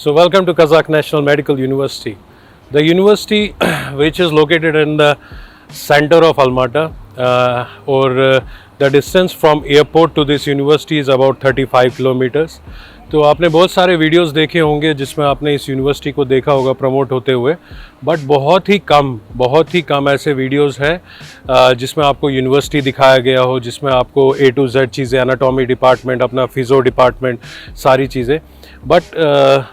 So welcome to Kazakh National Medical University. The university which is located in the center of Almaty the distance from airport to this university is about 35 kilometers. तो आपने बहुत सारे videos देखे होंगे जिसमें आपने इस university को देखा होगा प्रमोट होते हुए, बट बहुत ही कम ऐसे वीडियोस हैं जिसमें आपको यूनिवर्सिटी दिखाया गया हो, जिसमें आपको A to Z चीज़ें, एनाटॉमी डिपार्टमेंट, अपना फिज़ो डिपार्टमेंट, सारी चीज़ें. But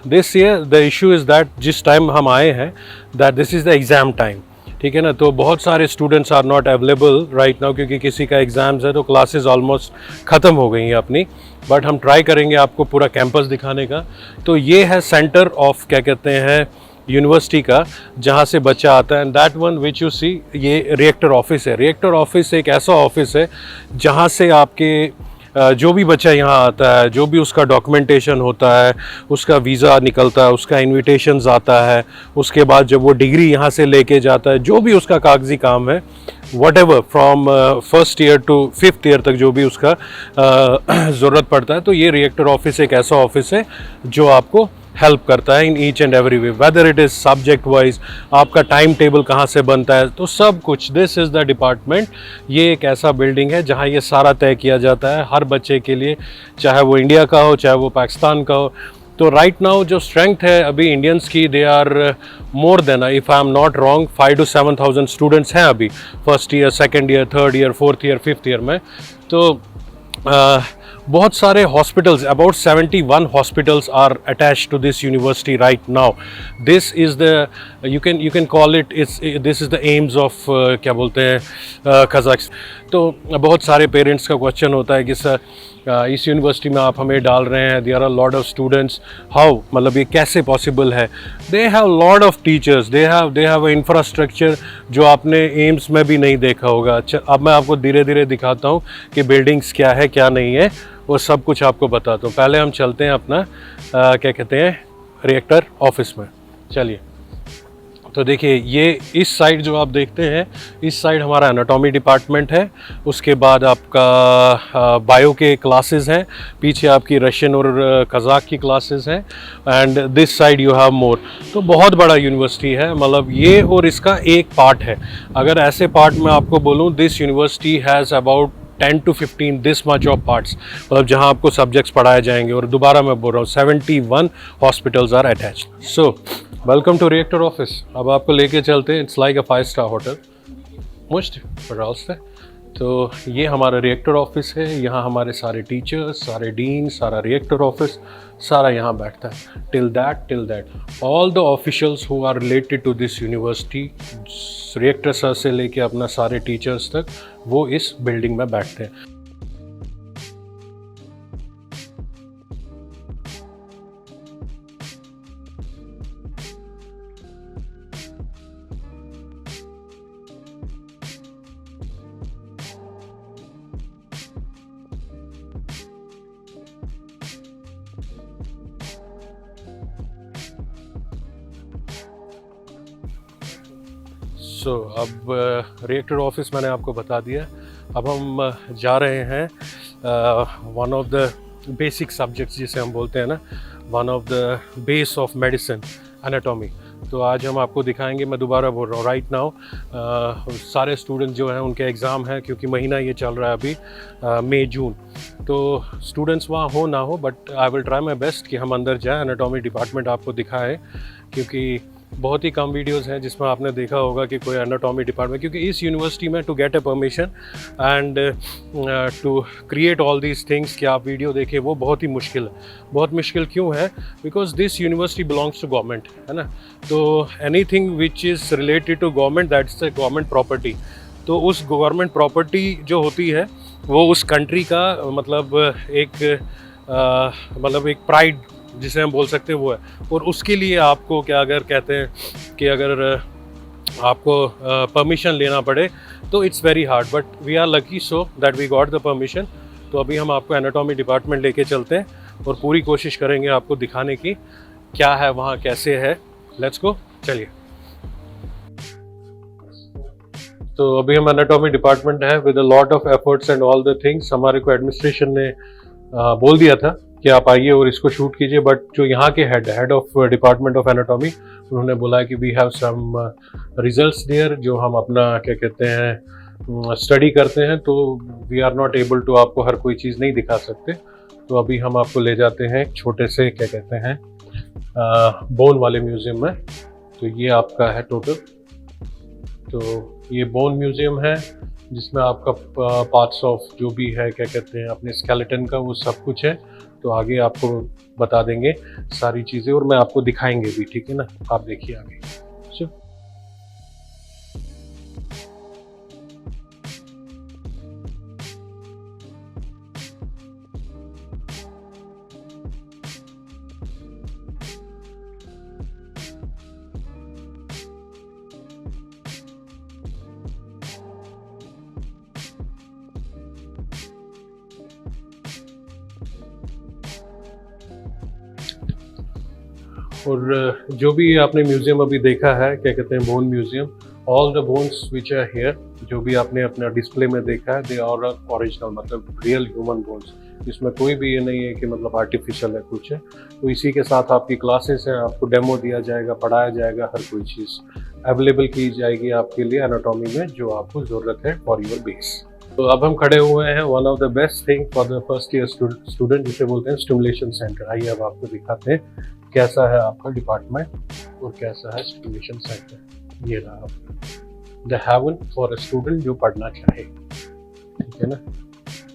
this year the issue is that जिस टाइम हम आए हैं that this is the exam time. ठीक है ना, तो बहुत सारे students are not available right now क्योंकि किसी का एग्ज़ाम्स है, तो क्लासेस ऑलमोस्ट ख़त्म हो गई हैं अपनी. बट हम ट्राई करेंगे आपको पूरा कैंपस दिखाने का. तो ये है सेंटर ऑफ क्या कहते हैं यूनिवर्सिटी का, जहाँ से बच्चा आता है. And that one which you see, ये रिएक्टर ऑफिस है. रिएक्टर ऑफिस एक ऐसा ऑफिस है जहाँ से आपके जो भी बच्चा यहाँ आता है, जो भी उसका डॉक्यूमेंटेशन होता है, उसका वीज़ा निकलता है, उसका इन्विटेशंस आता है, उसके बाद जब वो डिग्री यहाँ से लेके जाता है, जो भी उसका कागजी काम है, whatever from first year to fifth year तक जो भी उसका ज़रूरत पड़ता है, तो ये रिएक्टर ऑफिस एक ऐसा ऑफिस है जो आपको हेल्प करता है in each and every way, whether it is subject wise, आपका टाइम टेबल कहाँ से बनता है, तो सब कुछ. This is the department. ये एक ऐसा बिल्डिंग है जहाँ ये सारा तय किया जाता है हर बच्चे के लिए, चाहे वो इंडिया का हो, चाहे वो पाकिस्तान का हो. तो राइट नाउ जो स्ट्रेंथ है अभी इंडियंस की, they are more than, if I am not wrong, 5,000 to 7,000 students हैं अभी first year, second year, third year, fourth year, fifth year में. तो बहुत सारे hospitals, about 71 hospitals are attached to this university right now. This is the you can call it, this is the AIIMS of क्या बोलते हैं Kazakh. तो बहुत सारे पेरेंट्स का क्वेश्चन होता है कि सर इस यूनिवर्सिटी में आप हमें डाल रहे हैं, there are lot of students, how, मतलब ये कैसे पॉसिबल है. They have lot of teachers, they have infrastructure जो आपने एम्स में भी नहीं देखा होगा. अब मैं आपको धीरे धीरे दिखाता हूँ कि बिल्डिंग्स क्या है क्या नहीं है, वो सब कुछ आपको बताता हूँ. पहले हम चलते हैं अपना क्या कहते हैं रिएक्टर ऑफिस में. चलिए, तो देखिए ये इस साइड जो आप देखते हैं, इस साइड हमारा एनाटॉमी डिपार्टमेंट है. उसके बाद आपका बायो के क्लासेस हैं, पीछे आपकी रशियन और कज़ाक की क्लासेस हैं, and this side you have more. तो बहुत बड़ा यूनिवर्सिटी है, मतलब ये और इसका एक पार्ट है. अगर ऐसे पार्ट में आपको बोलूँ, this university has about 10 to 15 this much of parts, मतलब जहाँ आपको सब्जेक्ट्स पढ़ाए जाएंगे. और दोबारा मैं बोल रहा हूँ 71 hospitals are attached. So welcome to rector office. अब आपको लेके चलते हैं, it's like a 5-star hotel मुश्त से. तो ये हमारा रिएक्टर ऑफिस है. यहाँ हमारे सारे टीचर्स, सारे डीन, सारा रिएक्टर ऑफिस सारा यहाँ बैठता है. Till that all the officials who are related to this university, rector sir से लेके अपना सारे टीचर्स तक, वो इस बिल्डिंग में बैठते हैं. सो अब रिएक्टर ऑफिस मैंने आपको बता दिया. अब हम जा रहे हैं one of the basic subjects जिसे हम बोलते हैं ना, one of the base of medicine, anatomy. तो आज हम आपको दिखाएंगे. मैं दोबारा बोल रहा हूँ, राइट नाउ सारे स्टूडेंट्स जो हैं उनके एग्ज़ाम हैं, क्योंकि महीना ये चल रहा है अभी मई जून. तो स्टूडेंट्स वहाँ हो ना हो, but I will try my best कि हम अंदर जाएँ, एनाटॉमी डिपार्टमेंट आपको दिखाएं, क्योंकि बहुत ही कम वीडियोस हैं जिसमें आपने देखा होगा कि कोई एनाटॉमी डिपार्टमेंट, क्योंकि इस यूनिवर्सिटी में to get a permission and to create all these things कि आप वीडियो देखें, वो बहुत ही मुश्किल है. बहुत मुश्किल क्यों है? Because this university belongs to government, है ना. तो anything which is related to government, that's the government property. तो उस गवर्नमेंट प्रॉपर्टी जो होती है वो उस कंट्री का मतलब एक प्राइड जिसे हम बोल सकते हैं वो है. और उसके लिए आपको क्या अगर कहते हैं कि अगर आपको परमिशन लेना पड़े तो it's very hard, but we are lucky so that we got the permission. तो अभी हम आपको एनाटॉमी डिपार्टमेंट लेके चलते हैं और पूरी कोशिश करेंगे आपको दिखाने की क्या है वहाँ, कैसे है. लेट्स गो, चलिए. तो अभी हम एनाटॉमी डिपार्टमेंट है with a lot of efforts and all the things. हमारे को एडमिनिस्ट्रेशन ने बोल दिया था कि आप आइए और इसको शूट कीजिए, बट जो यहाँ के head of department of anatomy, उन्होंने बोला कि we have some results there, जो हम अपना क्या कहते हैं स्टडी करते हैं, तो we are not able to आपको हर कोई चीज़ नहीं दिखा सकते। तो अभी हम आपको ले जाते हैं एक छोटे से क्या कहते हैं बोन वाले म्यूज़ियम में। तो ये आपका है टोटल, तो ये बोन म्यूज़ियम है जिसमें आपका पार्ट्स ऑफ जो भी है क्या कहते हैं अपने स्केलेटन का वो सब कुछ है। तो आगे आपको बता देंगे सारी चीज़ें और मैं आपको दिखाएंगे भी, ठीक है ना। आप देखिए आगे। और जो भी आपने म्यूज़ियम अभी देखा है क्या कहते हैं bone museum, all the bones which are here, जो भी आपने अपना डिस्प्ले में देखा है, दे आर ओरिजिनल, मतलब रियल ह्यूमन बोन्स। इसमें कोई भी ये नहीं है कि मतलब आर्टिफिशियल है कुछ है। तो इसी के साथ आपकी क्लासेस हैं, आपको डेमो दिया जाएगा, पढ़ाया जाएगा, हर कोई चीज़ अवेलेबल की जाएगी आपके लिए एनाटॉमी में जो आपको ज़रूरत है फॉर योर बेस। तो अब हम खड़े हुए हैं one of the best thing for the first year student, जिसे बोलते हैं स्टिमुलेशन सेंटर। आइए अब आपको दिखाते हैं कैसा है आपका डिपार्टमेंट और कैसा है स्टिमुलेशन सेंटर। ये रहा the haven for a student जो पढ़ना चाहे, ठीक है ना।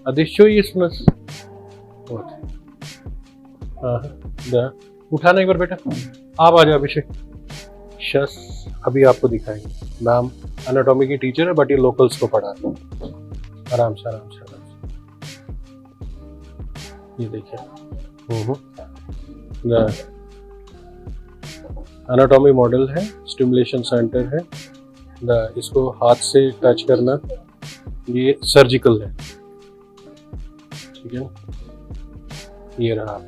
अदिशो ये उठाना एक बार बेटा, आप आ जाओ अभिषेक। शस अभी आपको दिखाएंगे। मैम एनाटॉमी की टीचर है बट ये लोकल्स को पढ़ा रहे हैं। आराम से आराम से आराम से। ये देखिए एनाटॉमी मॉडल है, स्टिमुलेशन सेंटर है। इसको हाथ से टच करना, ये सर्जिकल है, ठीक है। ये रहा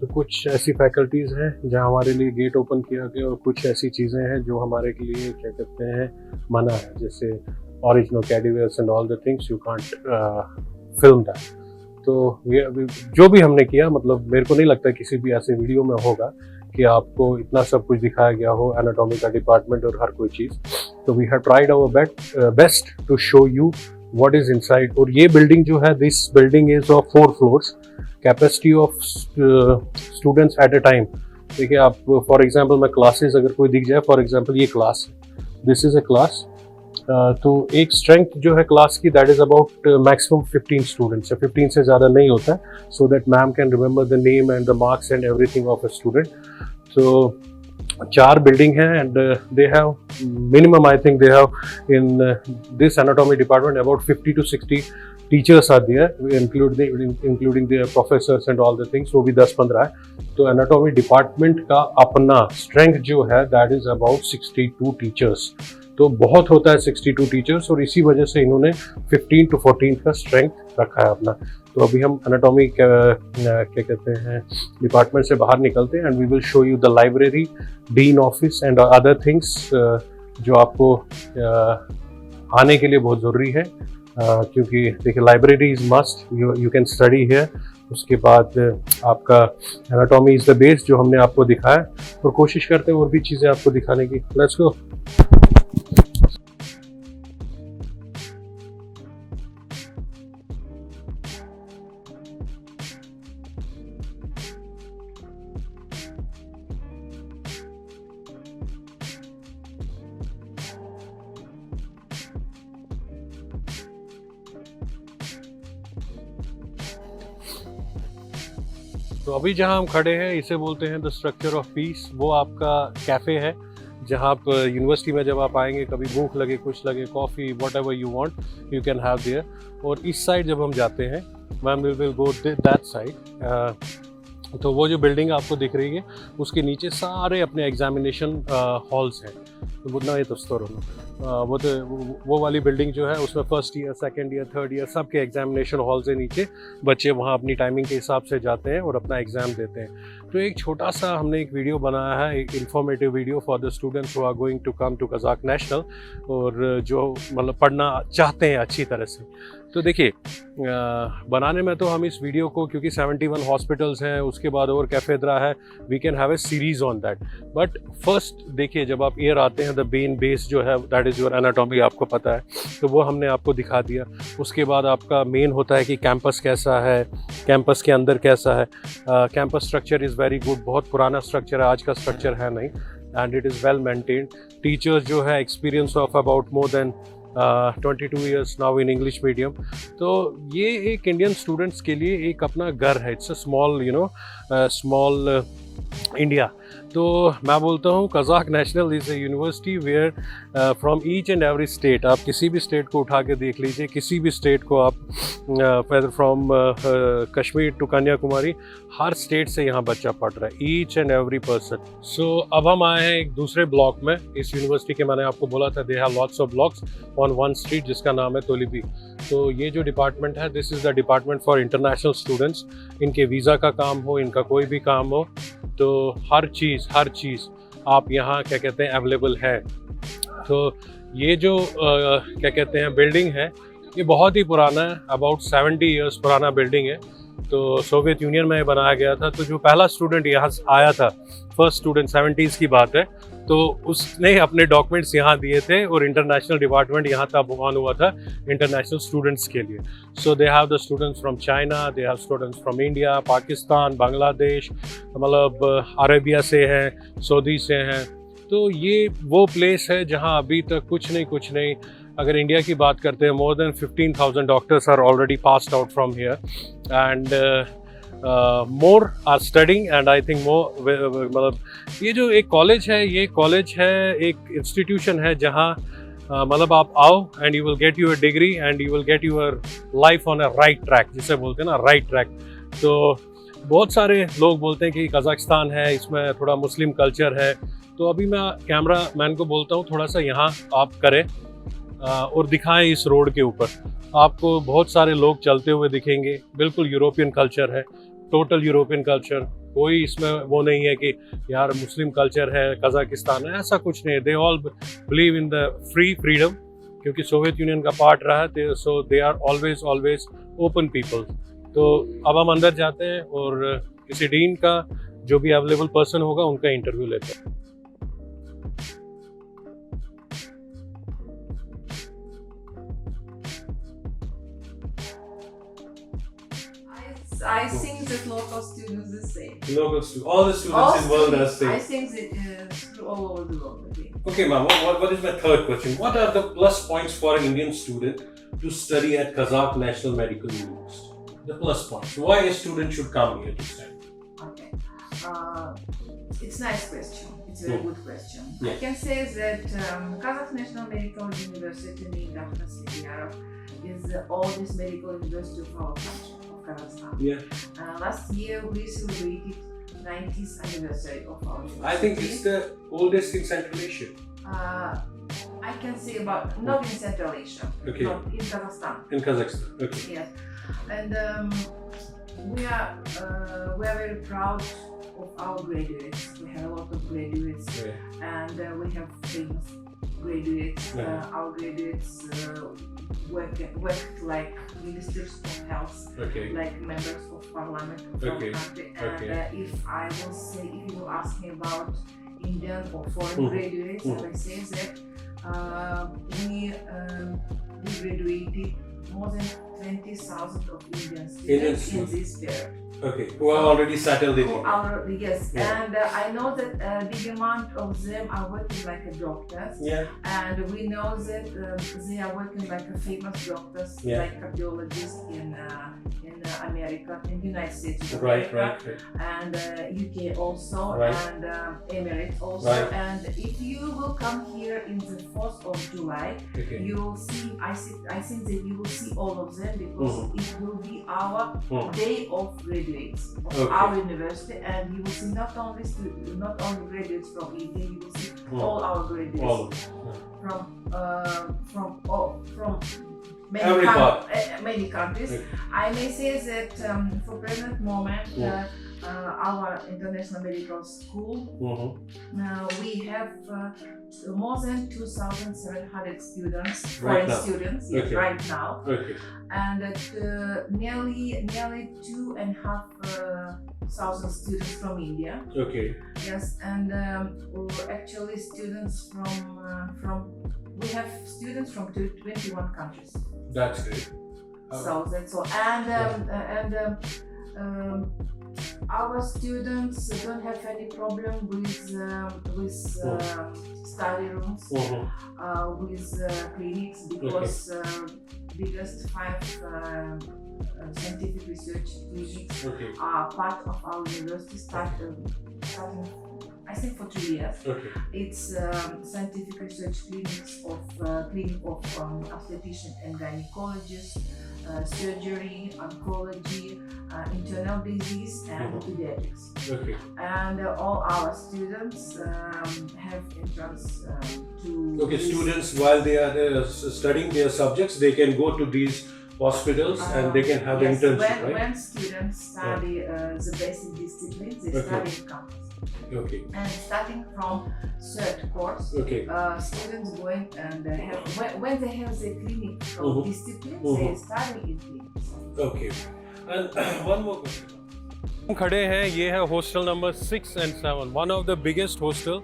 तो कुछ ऐसी फैकल्टीज़ हैं जहाँ हमारे लिए गेट ओपन किया गया और कुछ ऐसी चीज़ें हैं जो हमारे के लिए क्या कहते हैं मना है, जैसे original cadavers and all the things you can't film that. तो ये अभी जो भी हमने किया, मतलब मेरे को नहीं लगता किसी भी ऐसे वीडियो में होगा कि आपको इतना सब कुछ दिखाया गया हो एनाटॉमी का डिपार्टमेंट और हर कोई चीज़। तो we have tried our best to show you what is inside. और ये बिल्डिंग जो है, this building is of 4 floors, capacity of students at a time. देखिए आप फॉर एग्जांपल मैं क्लासेस अगर कोई दिख जाए, फॉर एग्जांपल ये क्लास है, दिस इज़ अ क्लास। तो एक स्ट्रेंथ जो है क्लास की that is about maximum 15 students है, 15 से ज़्यादा नहीं होता है, so that ma'am can remember the name and the marks and everything of a student. तो 4 बिल्डिंग हैं and they have minimum, I think they have in this anatomy department about 50 to 60 teachers are there, including the professors and all the things, वो भी 10-15 है। तो anatomy department का अपना strength जो है दैट इज़ अबाउट 62 टीचर्स। तो बहुत होता है 62 टीचर्स, और इसी वजह से इन्होंने 15 to 14 का स्ट्रेंथ रखा है अपना। तो अभी हम एनाटॉमी क्या कहते हैं डिपार्टमेंट से बाहर निकलते हैं and we will show you the library, dean office and other things जो आपको आने के लिए बहुत ज़रूरी है, क्योंकि देखिए library is must, you can study here. उसके बाद आपका एनाटॉमी इज़ द बेस जो हमने आपको दिखाया, और कोशिश करते हैं और भी चीज़ें आपको दिखाने की। Let's go. तो अभी जहाँ हम खड़े हैं इसे बोलते हैं द स्ट्रक्चर ऑफ पीस। वो आपका कैफ़े है जहाँ आप यूनिवर्सिटी में जब आप आएंगे, कभी भूख लगे, कुछ लगे, coffee, what ever you want you can have their. और इस साइड जब हम जाते हैं, ma'am will go that side, तो वो जो बिल्डिंग आपको दिख रही है उसके नीचे सारे अपने एग्जामिनेशन हॉल्स हैं। बुना ये वो वाली बिल्डिंग जो है उसमें first year, second year, third year सबके एग्जामिनेशन हॉल्स है नीचे। बच्चे वहाँ अपनी टाइमिंग के हिसाब से जाते हैं और अपना एग्ज़ाम देते हैं। तो एक छोटा सा हमने एक वीडियो बनाया है, एक informative video for the students who are going to come to Kazakh National, और जो मतलब पढ़ना चाहते हैं अच्छी तरह से। तो देखिए, बनाने में तो हम इस वीडियो को, क्योंकि 71 हॉस्पिटल्स हैं, उसके बाद और कैफेड्रा है, we can have a series on that. But first देखिए, जब आप ईयर आते हैं, द मेन बेस जो है दैट इज़ योर एनाटॉमी, आपको पता है, तो वो हमने आपको दिखा दिया। उसके बाद आपका मेन होता है कि कैंपस कैसा है, कैंपस के अंदर कैसा है। Campus structure is very good, बहुत पुराना स्ट्रक्चर है, आज का स्ट्रक्चर है नहीं, and it is well maintained. Teachers जो है experience of about more then 22 years now in English medium. तो ये एक इंडियन स्टूडेंट्स के लिए एक अपना घर है, it's a small small India. तो मैं बोलता हूँ Kazakh National is a university where from each and every state, आप किसी भी स्टेट को उठा के देख लीजिए, किसी भी स्टेट को आप, whether from Kashmir to Kanyakumari, हर स्टेट से यहाँ बच्चा पढ़ रहा है, each and every person. So अब हम आए हैं एक दूसरे ब्लॉक में इस यूनिवर्सिटी के। मैंने आपको बोला था they have lots of blocks on one street जिसका नाम है तोलिबी। तो ये जो डिपार्टमेंट है, this is the department for international students. इनके वीज़ा का काम हो, इनका कोई भी काम हो, तो हर चीज़ आप यहाँ क्या कहते हैं अवेलेबल है। तो ये जो क्या कहते हैं बिल्डिंग है, ये बहुत ही पुराना है, अबाउट 70 ईयर्स पुराना बिल्डिंग है। तो सोवियत यूनियन में बनाया गया था। तो जो पहला स्टूडेंट यहाँ आया था, फर्स्ट स्टूडेंट 70s की बात है, तो उसने अपने डॉक्यूमेंट्स यहाँ दिए थे, और इंटरनेशनल डिपार्टमेंट यहाँ तक बहान हुआ था इंटरनेशनल स्टूडेंट्स के लिए। So they have the students from China, they have students from India, Pakistan, Bangladesh, मतलब अरेबिया से हैं, सऊदी से हैं। तो ये वो प्लेस है जहाँ अभी तक कुछ नहीं, अगर इंडिया की बात करते हैं, more than 15,000 doctors are already passed out from here, and more are studying, and I think more, मतलब ये जो एक कॉलेज है, ये कॉलेज है, एक इंस्टीट्यूशन है जहाँ मतलब आप आओ and you will get your degree and you will get your life on a right track, जिसे बोलते हैं ना राइट ट्रैक। तो बहुत सारे लोग बोलते हैं कि कज़ाकिस्तान है, इसमें थोड़ा मुस्लिम कल्चर है। तो अभी मैं कैमरा मैन को बोलता हूँ थोड़ा सा यहाँ आप करें और दिखाएं इस रोड के ऊपर, आपको बहुत सारे लोग चलते हुए दिखेंगे। बिल्कुल यूरोपियन कल्चर है, टोटल यूरोपियन कल्चर, कोई इसमें वो नहीं है कि यार मुस्लिम कल्चर है कज़ाकिस्तान है, ऐसा कुछ नहीं है। They all believe in the freedom, क्योंकि सोवियत यूनियन का पार्ट रहा है, so they are always open people. तो अब हम अंदर जाते हैं और किसी डीन का जो भी अवेलेबल पर्सन होगा उनका इंटरव्यू लेते हैं। I think that local students the same. All the students in the world are same. I think that all over the world. Okay, ma'am. What is my third question? What are the plus points for an Indian student to study at Kazakh National Medical University? The plus points. Why a student should come here to study? Okay. It's a nice question. It's a very good question. Yeah. I can say that Kazakh National Medical University in Dakhtasiyarov is the oldest medical university of our country, of Kazakhstan. Yeah. Last year we celebrated 90th anniversary of our university. I think it's the oldest in Central Asia. I can say about not in Central Asia, Okay. not in Kazakhstan. In Kazakhstan. Okay. Yes, and we are very proud of our graduates. We have a lot of graduates, Yeah. and we have famous graduates. Yeah. Our graduates worked like ministers of health, Okay. like members of parliament of our Okay. country. And Okay. if you will ask me about Indian or foreign Mhm. graduates, Mhm. I will say that we graduated more than 20,000 of Indian students in students. this period. Okay. Who are already settled in India. Yes, Yeah. and I know that a big amount of them are working like a doctors, Yeah. and we know that they are working like a famous doctors, Yeah. like cardiologists in America, in the United States of Right. America, Right. and UK also, Right. and Emirates also. Right. And if you will come here in the 4th of July, Okay. you will see. I think that you will see all of them because it will be our day of graduates of Okay. our university, and you will see not only graduates from India, you will see all our graduates All of them. from Every part. many countries. Okay. I may say that for present moment Yeah. our international medical school. We have more than 2,700 students, Right foreign now. students, yes, Okay. right now, Okay. and nearly 2,500 students from India. Okay. Yes, and actually students from we have students from 21 countries. That's great. So that's all. Our students don't have any problem with study rooms, with clinics, because biggest 5 scientific research clinics Okay. are part of our university. Starting I think for 2 years. Okay. It's scientific research clinics of obstetrician and gynecologist, surgery, oncology, internal disease, and pediatrics. Okay. And all our students have entrance to. Okay. this- Students, while they are studying their subjects, they can go to these hospitals and they can have yes, internship, right? when students study the basic disciplines, they Okay. study in campus. Okay. And starting from third course, Okay. students going and when they have the clinical disciplines, they study in clinics. Okay. And one more question. हम खड़े हैं, ये है hostel number 6 and 7, one of the biggest hostel.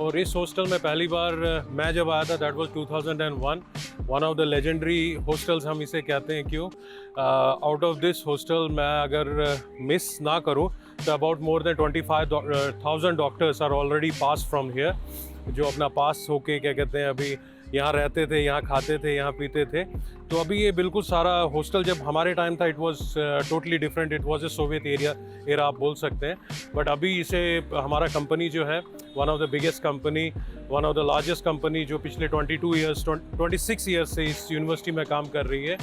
और इस hostel में पहली बार मैं जब आया था, that was 2001, one of the legendary hostels हम इसे कहते हैं. क्यों? आउट ऑफ दिस हॉस्टल मैं अगर मिस ना करूं तो about more than 25,000 doctors are already pass from here, जो अपना पास होके क्या कहते हैं अभी यहाँ रहते थे, यहाँ खाते थे, यहाँ पीते थे. तो अभी ये बिल्कुल सारा हॉस्टल, जब हमारे टाइम था it was totally different, it was a Soviet era आप बोल सकते हैं. बट अभी इसे हमारा कंपनी जो है, one of the biggest company, one of the largest company, जो पिछले 26 ईयर्स से इस यूनिवर्सिटी में काम कर रही है.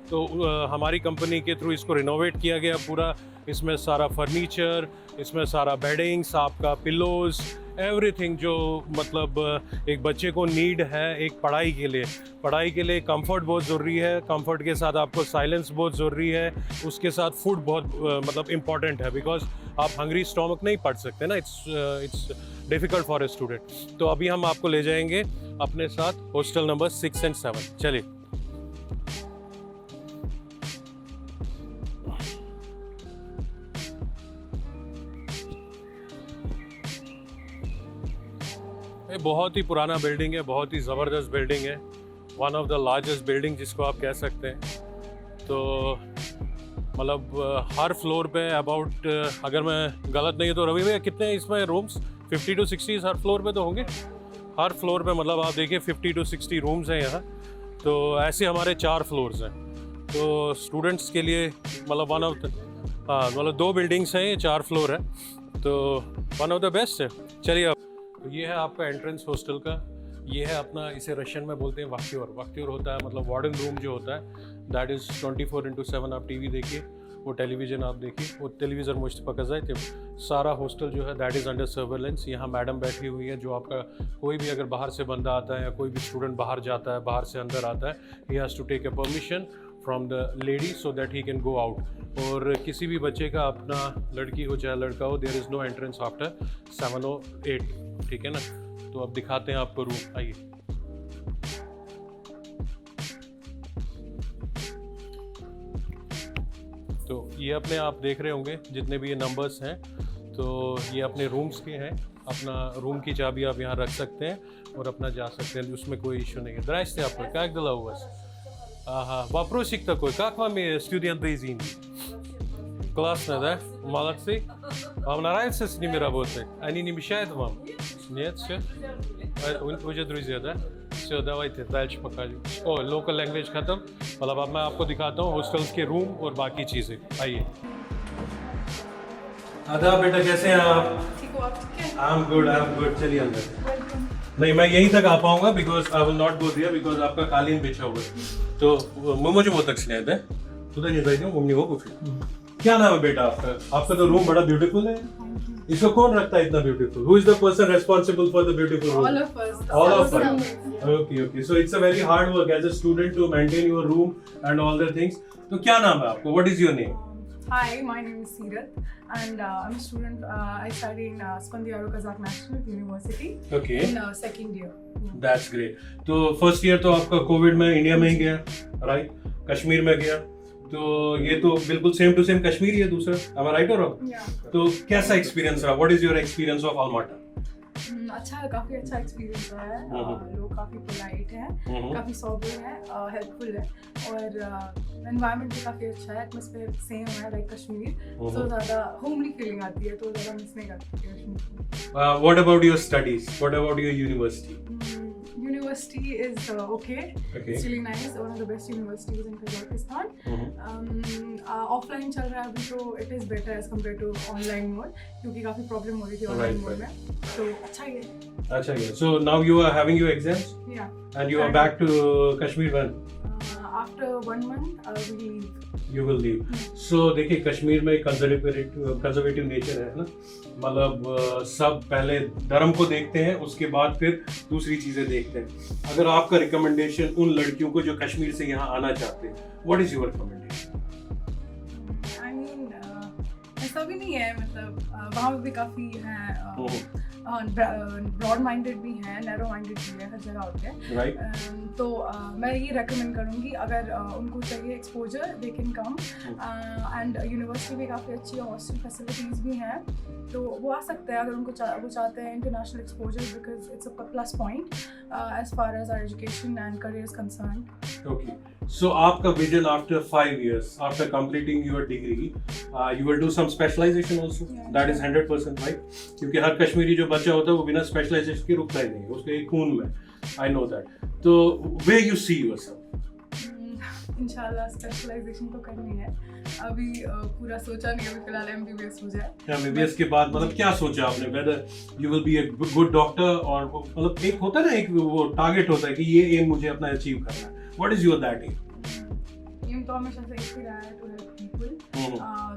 तो हमारी कंपनी के थ्रू इसको रिनोवेट किया गया पूरा. इसमें सारा फर्नीचर, इसमें सारा बेडिंग्स, आपका पिलोज़, एवरीथिंग जो मतलब एक बच्चे को नीड है एक पढ़ाई के लिए कंफर्ट बहुत ज़रूरी है. कंफर्ट के साथ आपको साइलेंस बहुत ज़रूरी है. उसके साथ फूड बहुत मतलब इम्पॉर्टेंट है, बिकॉज आप हंग्री स्टोमक नहीं पढ़ सकते ना. It's difficult for a student. तो अभी हम आपको ले जाएंगे अपने साथ हॉस्टल नंबर 6 and 7. चलिए. ये बहुत ही पुराना बिल्डिंग है, बहुत ही ज़बरदस्त बिल्डिंग है, one of the largest building जिसको आप कह सकते हैं. तो मतलब हर फ्लोर पे अबाउट, अगर मैं गलत नहीं तो रवि भैया कितने इसमें रूम्स, 50 to 60 हर फ्लोर पे तो होंगे. हर फ्लोर पे मतलब आप देखिए 50 to 60 रूम्स हैं यहाँ. तो ऐसे हमारे 4 फ्लोर्स हैं. तो स्टूडेंट्स के लिए मतलब वन ऑफ द मतलब 2 बिल्डिंग्स हैं, ये 4 फ्लोर है. तो वन ऑफ द बेस्ट है. चलिए अब तो ये है आपका एंट्रेंस हॉस्टल का. ये है अपना, इसे रशियन में बोलते हैं वक्त्योर होता है, मतलब वार्डन रूम जो होता है. दैट इज़ 24/7 आप टीवी देखिए, वो टेलीविज़न आप देखिए, वो टेलीविज़न मुझ पकड़ जाए. तो सारा हॉस्टल जो है दैट इज़ अंडर सर्वेलेंस. यहाँ मैडम बैठी हुई है, जो आपका कोई भी अगर बाहर से बंदा आता है या कोई भी स्टूडेंट बाहर जाता है, बाहर से अंदर आता है, he has to take a permission from the lady so that he can go out. और किसी भी बच्चे का, अपना लड़की हो चाहे लड़का हो, there is no entrance after 7 or 8. ठीक है ना. तो अब दिखाते हैं आपको रूम. आइए. तो ये अपने आप देख रहे होंगे जितने भी ये नंबर्स हैं, तो ये अपने रूम्स के हैं. अपना रूम की चाबी आप यहाँ रख सकते हैं और अपना जा सकते हैं, उसमें कोई इशू नहीं है. Здрасте, आपको как дела у вас? Ага, вопросик такой, как вам студенты из Индии? Классно, да? Молодцы. Вам нравится с ними работать? Они не мешают вам? Нет, все? Уже друзья, да? все, давайте дальше покажем. ओ लोकल लैंग्वेज ख़त्म. मतलब अब मैं आपको दिखाता हूँ हॉस्टल्स के रूम और बाकी चीज़ें. आइए. आदाब बेटा, कैसे हैं आप? ठीक हो आप? ठीक है? I am good. चलिए अंदर. वेलकम. नहीं, मैं यहीं तक आ पाऊंगा because I will not go there because आपका कालीन बिछा हुआ है. तो मुझे वो तक снять, да? Туда не зайдем, वो नहीं होगा फिर. क्या नाम है बेटा आपका? आपका तो रूम बड़ा ब्यूटीफुल है. इसको कौन रखता है इतना beautiful? Who is the person responsible for the beautiful room? All of us. All of us. Okay. So it's a very hard work as a student to maintain your room and all the things. तो क्या नाम है आपको? What is your name? Hi, my name is Seerat, and I'm a student. I study in Spandiaro Kazakh National University Okay. in second year. That's great. तो first year तो आपका Covid में India में ही गया, राइट? कश्मीर में गया, तो ये तो बिल्कुल सेम टू सेम कश्मीर ही है दूसरा, am I right or wrong? Yeah. तो कैसा एक्सपीरियंस रहा? What is your experience of Almaty? अच्छा है, काफ़ी अच्छा एक्सपीरियंस रहा है। लोग काफ़ी पोलाइट हैं, काफ़ी सॉबर हैं, हेल्पफुल है, और एनवायरनमेंट भी काफ़ी अच्छा है। एटमॉस्फेयर सेम है लाइक कश्मीर, तो ज़्यादा होमली फीलिंग आती है, तो ज़्यादा मिस नहीं करती Kashmir. What about your studies? What about your university? University is okay. Okay. It's really nice. One of the best universities in Kazakhstan. Offline चल रहा है अभी, तो it is better as compared to online mode, क्योंकि काफ़ी problem हो रही थी online mode में, तो अच्छा ही है। अच्छा ये. So now you are having your exams Yeah. and you are back to Kashmir when? After 1 month, we leave. You will leave. So देखिए कश्मीर में कंजर्वेटिव नेचर है ना, मतलब सब पहले धर्म को देखते हैं, उसके बाद फिर दूसरी चीजें देखते हैं। अगर आपका रिकमेंडेशन उन लड़कियों को जो कश्मीर से यहाँ आना चाहते हैं, what is your recommendation? I mean, ऐसा भी नहीं है, मतलब वहाँ पे भी काफ़ी हैं, ब्रॉड माइंडेड भी हैं, नैरो माइंडेड भी है, हर जगह होते हैं, राइट? तो मैं ये रेकमेंड करूँगी, अगर उनको चाहिए exposure, they can come, and university भी काफ़ी अच्छी है, हॉस्टल फैसिलिटीज़ भी हैं, तो वो आ सकते हैं अगर उनको वो चाहते हैं international exposure, because it's a plus point as far as our education and career is concerned. Okay. So आपका vision after 5 years, after completing your degree, you will do some specialization also. Yeah. That is 100% right. क्योंकि हर कश्मीरी जो बच्चा होता है वो बिना specialization के रुकता ही नहीं है, उसके एक खून में. I know that. तो where you see yourself? इंशाल्लाह स्पेशलाइजेशन तो करनी है, अभी पूरा सोचा नहीं, अभी फिलहाल MBBS हो जाए। MBBS के बाद मतलब क्या सोचा आपने? Whether you will be a good doctor और मतलब एक होता है ना, एक वो टारगेट होता है कि ये एम मुझे अपना अचीव करना है. What is your that aim? Aim तो हमेशा से एक ही रहा है, टू हेल्प पीपल,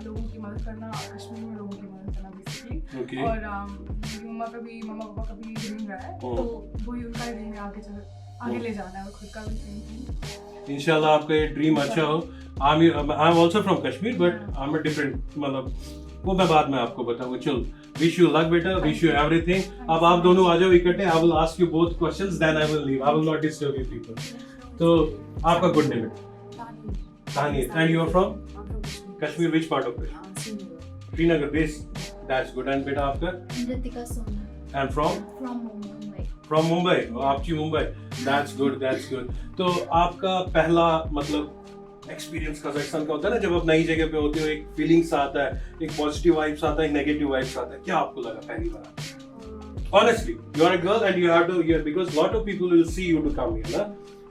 लोगों की मदद करना, कश्मीर में लोगों की मदद करना बेसिकली। Okay. और मम्मा पापा का भी ड्रीम रहा है, तो वही उनका ड्रीम है, आगे ले जाना है, और खुद का भी ड्रीम। इंशाल्लाह आपका ये ड्रीम अच्छा हो. I am also from Kashmir, but I am a different, मतलब वो मैं बाद में आपको बताऊंगा. चलो, विश यू लक बेटा, विश यू एवरीथिंग. अब आप दोनों आ जाओ इकट्ठे. I will ask you both questions, then I will leave. I will not disturb you people. तो आपका गुड नेम है Tahani, and you are from Kashmir? Which part of Kashmir? Srinagar base. That's good. And बेटा आपका? Ritika Sona. And from? From Mumbai. From Mumbai. आपकी Mumbai. That's good. That's good. तो आपका पहला मतलब एक्सपीरियंस कजाकिस्तान का होता है ना, जब आप नई जगह पे होते हो, एक फीलिंग्स आता है, एक पॉजिटिव वाइब्स आता है, एक नेगेटिव वाइब्स आता है. क्या आपको लगा पहली बार? Honestly, you are a girl and you have to, because lot of people will see you to come here, ना?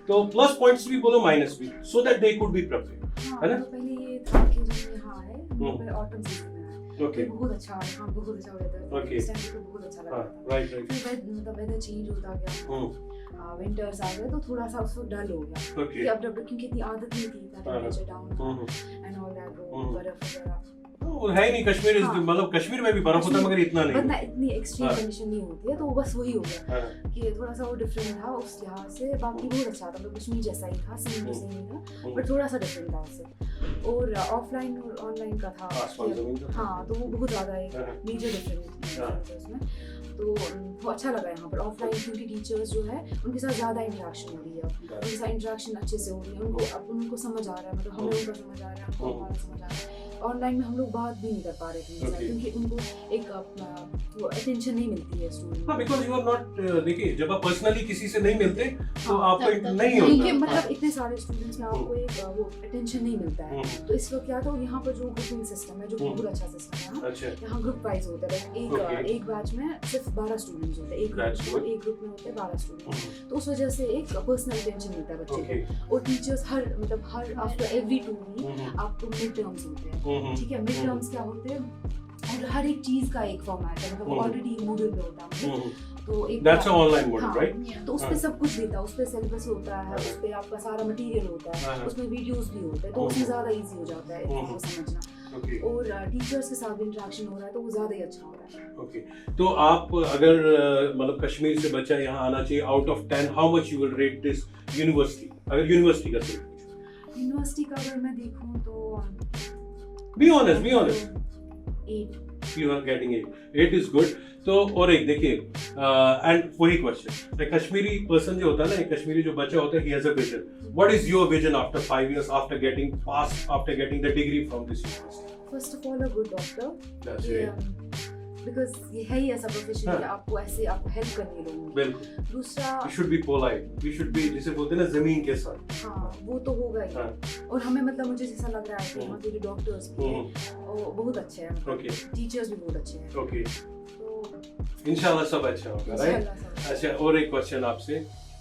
तो प्लस पॉइंट्स भी बोलो, माइनस भी, so that they could be prepared, है ना? तो पहले ये था कि जो यहाँ आए, पहले ऑटम सीजन में आए, ओके, बहुत अच्छा, यहाँ बहुत अच्छा वेदर था, Okay. इस टाइम पे बहुत अच्छा लगा था। Right right. फिर मतलब वेदर चेंज होता गया, विंटर्स आ गए, तो थोड़ा सा उसको डल हो गया, ओके. कि अब क्योंकि इतनी आदत नहीं थी, temperature down and all that, बर्फ वगैरह वो है ही नहीं कश्मीर. मतलब कश्मीर में भी बर्फ होता है, मगर इतना नहीं. वरना इतनी एक्सट्रीम कंडीशन नहीं होती है, तो बस वही हो गया हाँ. कि थोड़ा सा वो डिफरेंट था उस लिहाज से. बाकी बहुत अच्छा था, मतलब कश्मीर जैसा ही था, सेम टू सेम था, बट थोड़ा सा डिफरेंट था उससे. और ऑफलाइन और ऑनलाइन का था, आसमान जमीन का. हाँ, तो वो बहुत ज़्यादा एक हाँ. मेजर डिफरेंस था उसमें. तो वो अच्छा लगा यहाँ पर ऑफलाइन, क्योंकि टीचर्स जो है उनके साथ ज़्यादा इंटरेक्शन हो रही है, उनके साथ इंटरेक्शन अच्छे से हो रही है, उनको अब उनको समझ आ रहा है, मतलब हमें उनका समझ आ रहा है, हमको हमारा समझ आ रहा है. ऑनलाइन में हम लोग बात भी नहीं कर पा रहे थे उनके साथ, क्योंकि उनको एक वो अटेंशन नहीं मिलती है स्टूडेंट. हाँ, बिकॉज़ यू आर नॉट, देखिए जब आप पर्सनली किसी से नहीं मिलते तो हाँ, आपको तब नहीं नहीं, होता. मतलब इतने सारे स्टूडेंट्स में आपको एक वो अटेंशन नहीं मिलता है. तो इस वक्त क्या था, यहाँ पर जो ग्रुपिंग सिस्टम है, जो बहुत अच्छा सिस्टम है, अच्छा. यहाँ ग्रुप वाइज होता है. एक बैच में सिर्फ 12 स्टूडेंट्स होते हैं, एक ग्रुप में होते हैं 12 स्टूडेंट्स, तो उस वजह से एक पर्सनल अटेंशन मिलता है बच्चे को. और टीचर्स हर आफ्टर एवरी 2 वीक आपको मिड टर्म्स होते हैं, ठीक है. मिड टर्म्स क्या होते हैं, और हर एक चीज का एक फॉर्मेट है, मतलब ऑलरेडी मूडल पे होता है, तो एक दैट्स ऑनलाइन मॉडल, राइट? तो उस पे सब कुछ देता है, उस पे सिलेबस होता है, उस पे आपका सारा मटेरियल होता है, उसमें वीडियोस भी होते हैं, तो उसमें ज़्यादा इजी हो जाता है इसको समझना. और टीचर्स के साथ भी इंटरेक्शन हो रहा है, तो वो ज़्यादा ही अच्छा हो रहा है. ओके. तो आप अगर मतलब कश्मीर से बच्चा यहाँ आना चाहिए, out of 10 how much you will rate this university? अगर यूनिवर्सिटी का यूनिवर्सिटी का अगर मैं देखूँ तो Be honest. 8. You are getting 8. 8 is good. तो और एक देखिए एंड वही क्वेश्चन, एक कश्मीरी पर्सन जो होता है ना, एक कश्मीरी जो बच्चा होता है, he has a vision. What is your vision after 5 years, after getting the degree from this university? First of all, a good doctor. That's it. Because ये है ही ऐसा प्रोफेशन हाँ. कि आपको हेल्प करनी है लोगों की. बिल्कुल. दूसरा, We should be polite. We should be, जिसे बोलते हैं ना, जमीन के साथ. हाँ वो तो होगा ही. हाँ. और हमें मतलब मुझे जैसा लग रहा है कि यहाँ के जो डॉक्टर्स भी हैं वो बहुत अच्छे हैं. Okay. टीचर्स भी बहुत अच्छे हैं. Okay. तो इंशाल्लाह सब अच्छा होगा, राइट? इंशाल्लाह सब. अच्छा, और एक क्वेश्चन आपसे,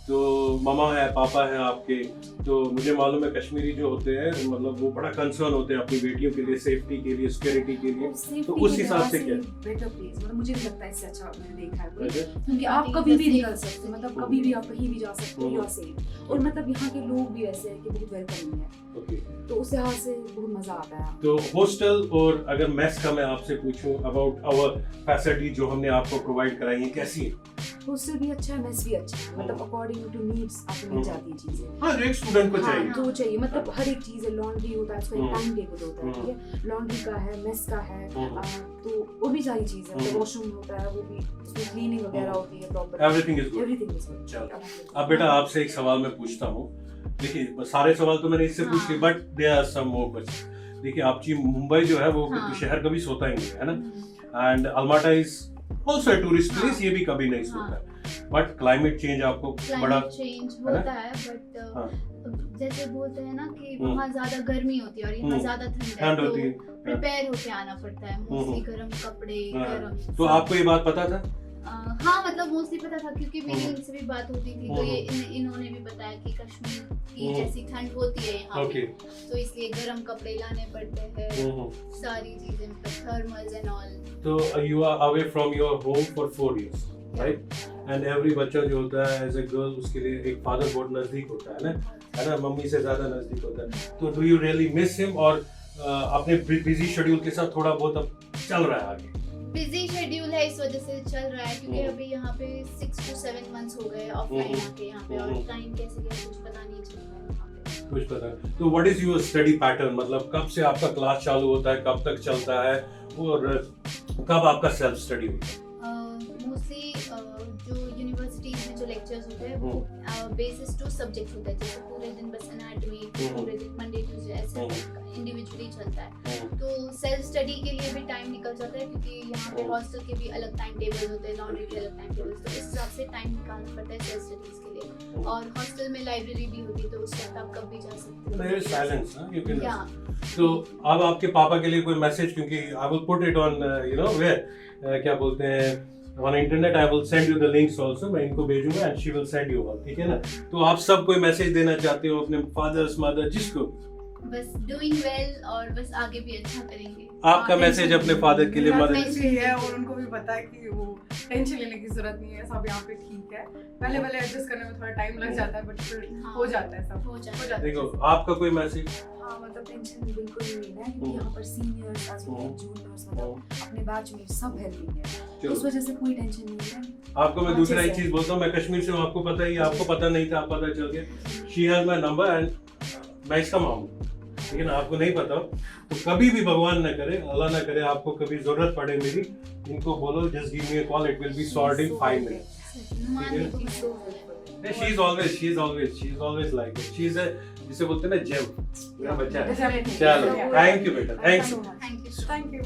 तो मामा है, पापा है आपके, तो मुझे मालूम है कश्मीरी जो होते हैं मतलब वो बड़ा कंसर्न होते हैं अपनी बेटियों के लिए, सेफ्टी के लिए, सिक्योरिटी के लिए, तो उस हिसाब से क्या? बेटर प्लेस, मतलब मुझे भी लगता है इससे अच्छा मैंने देखा है कोई. अच्छा. क्योंकि आप कभी भी निकल सकते हो, मतलब कभी भी आप कहीं भी जा सकते हो, यू आर सेफ. और मतलब यहाँ के लोग भी ऐसे हैं कि बहुत वेलकमिंग है. ओके. तो उस लिहाज से बहुत मजा आता है. तो हॉस्टल और अगर मेस का मैं आपसे पूछूं अबाउट आवर फैसिलिटी जो हमने आपको प्रोवाइड कराई है, कैसी है? हॉस्टल भी अच्छा है, मेस भी अच्छा है, मतलब अकॉर्डिंग टू नीड्स आपको मिल जाती है चीजें. हाँ, जो एक स्टूडेंट को चाहिए. हाँ, जो चाहिए, मतलब हर एक चीज है. लॉन्ड्री होता है, उसका एक टाइम टेबल होता है, हम्म. ठीक है. लॉन्ड्री का है, मेस का है, तो वो भी सारी चीजें, हम्म. मतलब वॉशरूम होता है, वो भी उसमें क्लीनिंग वगैरह होती है proper. Everything is good. Everything is good. चलो, अब बेटा आपसे एक सवाल मैं पूछता हूँ. देखिए सारे सवाल तो मैंने इससे पूछ लिए, but there are some more question. देखिए आपकी मुंबई जो है वो शहर कभी सोता ही नहीं है ना, and Almaty is also a tourist place, ये भी कभी नहीं सोता है. बट क्लाइमेट चेंज आपको बड़ा चेंज होता है, बट जैसे बोलते हैं ना कि वहाँ ज्यादा गर्मी होती है और यहाँ ज्यादा ठंड होती है, तो प्रिपेयर होके आना पड़ता है. मोस्टली गर्म कपड़े, गर्म. तो आपको ये बात पता था? हाँ, मतलब मोस्टली पता था क्योंकि मेरी इनसे भी बात होती थी, तो ये इन्होंने भी बताया कि कश्मीर की जैसी ठंड होती है यहाँ पे, तो इसलिए गर्म कपड़े लाने पड़ते हैं, सारी चीजें, मतलब थर्मल्स एंड ऑल. तो you are away from your home for 4 years, right? And every बच्चा जो होता है एज ए गर्ल, उसके लिए एक फादर बहुत नजदीक होता है ना, मम्मी से ज्यादा नजदीक होता है. तो do you really miss him, और अपने बिजी शेड्यूल के साथ थोड़ा बहुत अब चल रहा है आगे? बिजी शेड्यूल है इस वजह से चल रहा है क्योंकि अभी यहाँ पे 6 to 7 months हो गए ऑफलाइन आके यहाँ पे, और टाइम कैसे गया कुछ पता नहीं चल रहा है यहाँ पे. कुछ पता नहीं. तो what is your study pattern, मतलब कब से आपका क्लास चालू होता है, कब तक चलता है, और कब आपका सेल्फ स्टडी होता है? मोस्टली जो यूनिवर्सिटीज में जो लेक्चर्स होते हैं वो बेसिस टू सब्जेक्ट होता है, जैसे पूरे दिन बस एनाटॉमी, पूरे दिन मंडे ट्यूसडे ऐसे इंडिविजुअली चलता है. तो सेल्फ स्टडी के लिए भी टाइम निकल जाता है क्योंकि यहाँ पे हॉस्टल के भी अलग टाइम टेबल होते हैं, लॉन्ड्री के अलग टाइम टेबल, तो इस हिसाब से टाइम निकालना पड़ता है सेल्फ स्टडीज के लिए. और हॉस्टल में लाइब्रेरी भी होती है, तो उस वक्त आप कब भी जा सकते There is silence, huh? You can. Yeah. तो अब आपके पापा के लिए कोई मैसेज, क्योंकि I will put it on where क्या बोलते हैं on internet, I will send you the links also, मैं इनको भेजूंगा and she will send you all, ठीक है ना? तो आप सब कोई मैसेज देना चाहते हो अपने फादर्स, मदर, जिसको? बस डूइंग वेल, और बस आगे भी अच्छा करेंगे. आपका मैसेज अपने फादर के लिए, मदर? भी है, और उनको भी पता है कि वो टेंशन लेने की जरूरत नहीं है, सब यहाँ पे ठीक है. पहले एडजस्ट करने में थोड़ा टाइम लग जाता है, बट फिर हो जाता है, सब हो जाता है. देखो आपका कोई मैसेज? हाँ, मतलब टेंशन बिल्कुल नहीं लेना है क्योंकि यहाँ पर seniors as well as juniors, मतलब अपने बैच में सब हेल्पिंग है, उस वजह से कोई टेंशन नहीं है. आपको मैं दूसरा एक चीज बोलता हूँ, मैं कश्मीर से हूँ, आपको पता ही, आपको पता नहीं था, आप पता चल गया. She has my number and मैं इसका मामू, लेकिन आपको नहीं पता, तो कभी भी भगवान न करे, अल्लाह ना करे, आपको कभी जरूरत पड़े मेरी, इनको बोलो just give me a call, it will be solved in 5 minutes. She is always like it. She is a, जिसे बोलते हैं ना, जेम, मेरा बच्चा है. चलो, थैंक यू बेटा, थैंक्स. है. Thank you. Thank you.